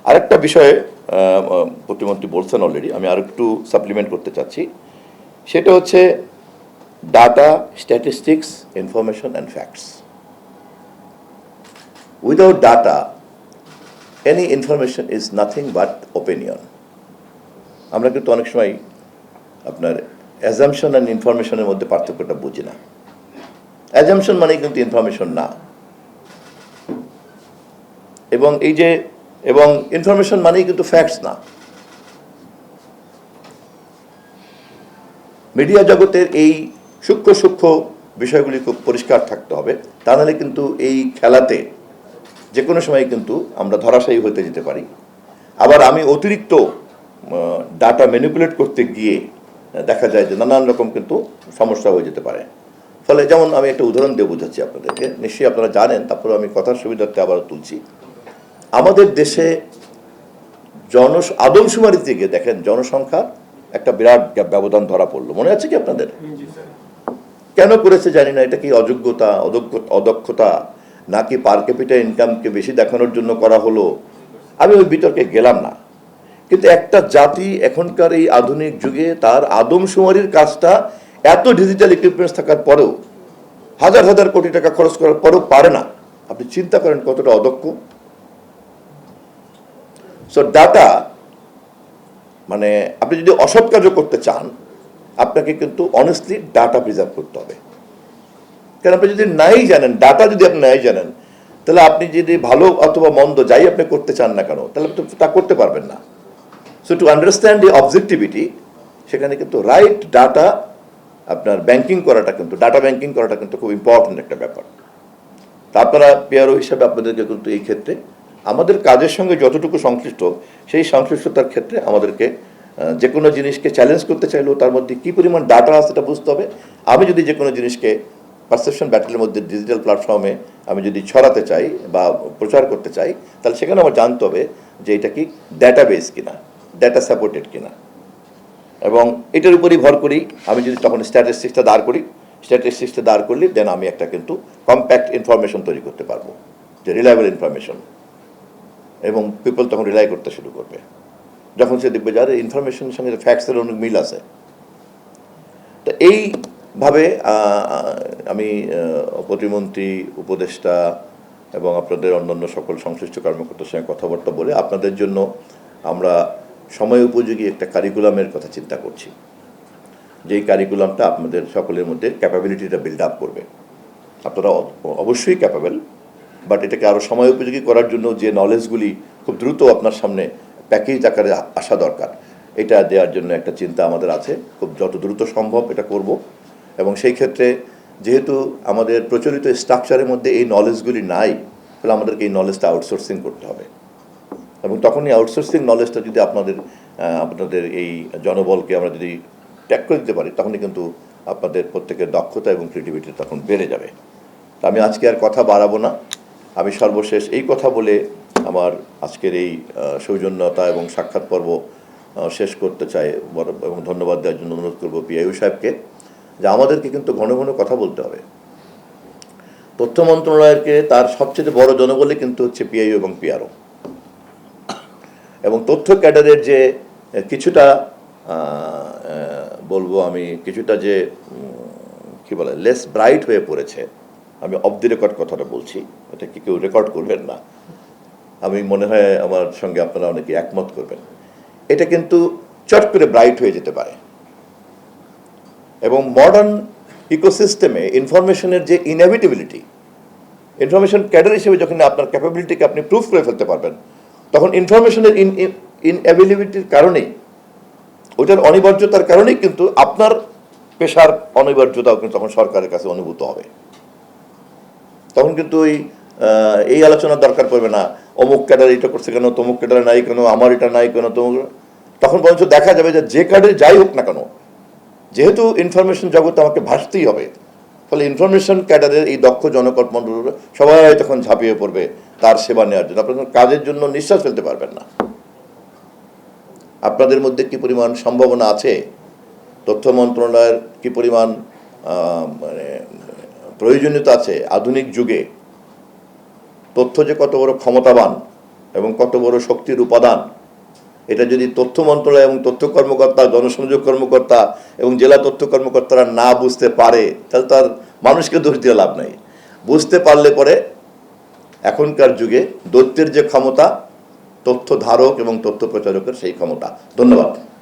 আরেকটা বিষয়ে প্রতিমন্ত্রী বলছেন অলরেডি, আমি আর একটু সাপ্লিমেন্ট করতে চাচ্ছি। সেটা হচ্ছে data, statistics, information and facts. Without data any information is nothing but opinion. আমরা কিন্তু অনেক সময় আপনার অ্যাজামশন অ্যান্ড ইনফরমেশনের মধ্যে পার্থক্যটা বুঝি না। অ্যাজামশন মানেই কিন্তু ইনফরমেশন না, এবং ইনফরমেশন মানেই কিন্তু ফ্যাক্টস না। মিডিয়া জগতের এই সূক্ষ্ম সূক্ষ্ম বিষয়গুলি খুব পরিষ্কার থাকতে হবে, তা নাহলে কিন্তু এই খেলাতে যে কোনো সময় কিন্তু আমরা ধরাশায়ী হতে যেতে পারি। আবার আমি অতিরিক্ত ডাটা ম্যানিপুলেট করতে গিয়ে দেখা যায় যে নানান রকম কিন্তু সমস্যা হয়ে যেতে পারে। ফলে যেমন আমি একটা উদাহরণ দিয়ে বোঝাচ্ছি আপনাদেরকে, নিশ্চয়ই আপনারা জানেন, তারপরে আমি কথার সুবিধার্থে আবারও তুলছি। আমাদের দেশে আদমশুমারিতে গিয়ে দেখেন জনসংখ্যার একটা বিরাট ব্যবধান ধরা পড়লো, মনে আছে কি আপনাদের? কেন করেছে জানি না, এটা কি অযোগ্যতা, অদক্ষতা, নাকি পার ক্যাপিটা ইনকামকে বেশি দেখানোর জন্য করা হলো, আমি ওই বিতর্কে গেলাম না। কিন্তু একটা জাতি এখনকার এই আধুনিক যুগে তার আদমশুমারির কাজটা এত ডিজিটাল ইকুইপমেন্টস থাকার পরেও, হাজার হাজার কোটি টাকা খরচ করার পরেও পারে না। আপনি চিন্তা করেন কতটা অদক্ষ। সো ডাটা মানে আপনি যদি অসৎ কাজও করতে চান, আপনাকে কিন্তু অনেস্টলি ডাটা প্রিজার্ভ করতে হবে। কারণ আপনি যদি নাই জানেন, ডাটা যদি আপনি নাই জানেন, তাহলে আপনি যদি ভালো অথবা মন্দ যাই আপনি করতে চান না কেন, তাহলে আপনি তা করতে পারবেন না। So to understand the objectivity, সেখানে কিন্তু রাইট ডাটা আপনার ব্যাংকিং করাটা কিন্তু, ডাটা ব্যাংকিং করাটা কিন্তু খুব ইম্পর্টেন্ট একটা ব্যাপার। তা আপনারা পিআরও হিসাবে আপনাদেরকে কিন্তু এই ক্ষেত্রে আমাদের কাজের সঙ্গে যতটুকু সংশ্লিষ্ট, সেই সংশ্লিষ্টতার ক্ষেত্রে আমাদেরকে যে কোনো জিনিসকে চ্যালেঞ্জ করতে চাইলেও তার মধ্যে কী পরিমাণ ডাটা আছে সেটা বুঝতে হবে। আমি যদি যে কোনো জিনিসকে পারসেপশন ব্যাটেলের মধ্যে ডিজিটাল প্ল্যাটফর্মে আমি যদি ছড়াতে চাই বা প্রচার করতে চাই, তাহলে সেখানে আমার জানতে হবে যে এটা কি ডেটাবেস কিনা, ডেটা সাপোর্টেড কিনা, এবং এটার উপরই ভর করেই আমি যদি তখন স্ট্যাটিস্টিক্সটা দাঁড় করলে দেন আমি একটা কিন্তু কম্প্যাক্ট ইনফরমেশন তৈরি করতে পারবো, যে রিলায়েবল ইনফরমেশন, এবং পিপল তখন রিলাই করতে শুরু করবে যখন সে দেখবে যে ইনফরমেশনের সঙ্গে ফ্যাক্টসের অনেক মিল আছে। তো এইভাবে আমি প্রতিমন্ত্রী, উপদেষ্টা এবং আপনাদের অন্যান্য সকল সংশ্লিষ্ট কর্মকর্তার সঙ্গে কথাবার্তা বলে আপনাদের জন্য আমরা সময় উপযোগী একটা কারিকুলামের কথা চিন্তা করছি, যেই কারিকুলামটা আপনাদের সকলের মধ্যে ক্যাপাবিলিটিটা বিল্ড আপ করবে। আপনারা অবশ্যই ক্যাপাবেল, বাট এটাকে আরও সময় উপযোগী করার জন্য যে নলেজগুলি খুব দ্রুত আপনার সামনে প্যাকেজ আকারে আসা দরকার, এটা দেওয়ার জন্য একটা চিন্তা আমাদের আছে। খুব যত দ্রুত সম্ভব এটা করব, এবং সেই ক্ষেত্রে যেহেতু আমাদের প্রচলিত স্ট্রাকচারের মধ্যে এই নলেজগুলি নাই, তাহলে আমাদেরকে এই নলেজটা আউটসোর্সিং করতে হবে, এবং তখনই আউটসোর্সিং নলেজটা যদি আপনাদের এই জনবলকে আমরা যদি ট্যাগ করে দিতে পারি, তখনই কিন্তু আপনাদের প্রত্যেকের দক্ষতা এবং ক্রিয়েটিভিটি তখন বেড়ে যাবে। তা আমি আজকে আর কথা বাড়াবো না, আমি সর্বশেষ এই কথা বলে আমার আজকের এই সৌজন্যতা এবং সাক্ষাৎ পর্ব শেষ করতে চাই, এবং ধন্যবাদ দেওয়ার জন্য অনুরোধ করবো পিআইও সাহেবকে, যে আমাদেরকে কিন্তু ঘন ঘন কথা বলতে হবে। তথ্য মন্ত্রণালয়কে তার সবচেয়ে বড় জনবলই কিন্তু হচ্ছে পিআইও এবং পিআরও, এবং তথ্য ক্যাডারের যে কিছুটা বলবো আমি, কিছুটা যে কি বলে লেস ব্রাইট হয়ে পড়েছে, আমি অফ দি রেকর্ড কথাটা বলছি, এটা কি কেউ রেকর্ড করবেন না, আমি মনে হয় আমার সঙ্গে আপনারা অনেকে একমত করবেন, এটা কিন্তু চট করে ব্রাইট হয়ে যেতে পারে। এবং মডার্ন ইকোসিস্টেমে ইনফরমেশনের যে ইনএভিটেবিলিটি, ইনফরমেশন ক্যাডার হিসেবে যখন আপনার ক্যাপাবিলিটিকে আপনি প্রুফ করে ফেলতে পারবেন, তখন ইনফরমেশনের ইনঅ্যাভেলেবিলিটির কারণেই, ওইটার অনিবার্যতার কারণেই কিন্তু আপনার পেশার অনিবার্যতাও কিন্তু তখন সরকারের কাছে অনুভূত হবে। তখন কিন্তু এই আলোচনার দরকার পড়বে না, অমুক ক্যাডার এটা করছে কেন, তমুক ক্যাডার নাই কেন, আমার এটা নাই কেন, তমুক। তখন বরঞ্চ দেখা যাবে যে ক্যাডারে যাই হোক না কেন, যেহেতু ইনফরমেশন জগতে আমাকে ভাসতেই হবে, ফলে ইনফরমেশন ক্যাডারের এই দক্ষ জনকট মন্ডল সবাই তখন ঝাঁপিয়ে পড়বে তার সেবা নেওয়ার জন্য। আপনার কাজের জন্য নিঃশ্বাস ফেলতে পারবেন না। আপনাদের মধ্যে কি পরিমাণ সম্ভাবনা আছে, তথ্য মন্ত্রণালয়ের কি পরিমাণ মানে প্রয়োজনীয়তা আছে আধুনিক যুগে, তথ্য যে কত বড় ক্ষমতাবান এবং কত বড় শক্তির উপাদান, এটা যদি তথ্য মন্ত্রণালয় এবং তথ্য কর্মকর্তা, জনসংযোগ কর্মকর্তা এবং জেলা তথ্য কর্মকর্তারা না বুঝতে পারে, তাহলে তার মানুষকে দোষ দিয়ে লাভ নাই। বুঝতে পারলে পরে এখনকার যুগে দৈত্যের যে ক্ষমতা, তথ্য ধারক এবং তথ্য প্রচারকের সেই ক্ষমতা। ধন্যবাদ।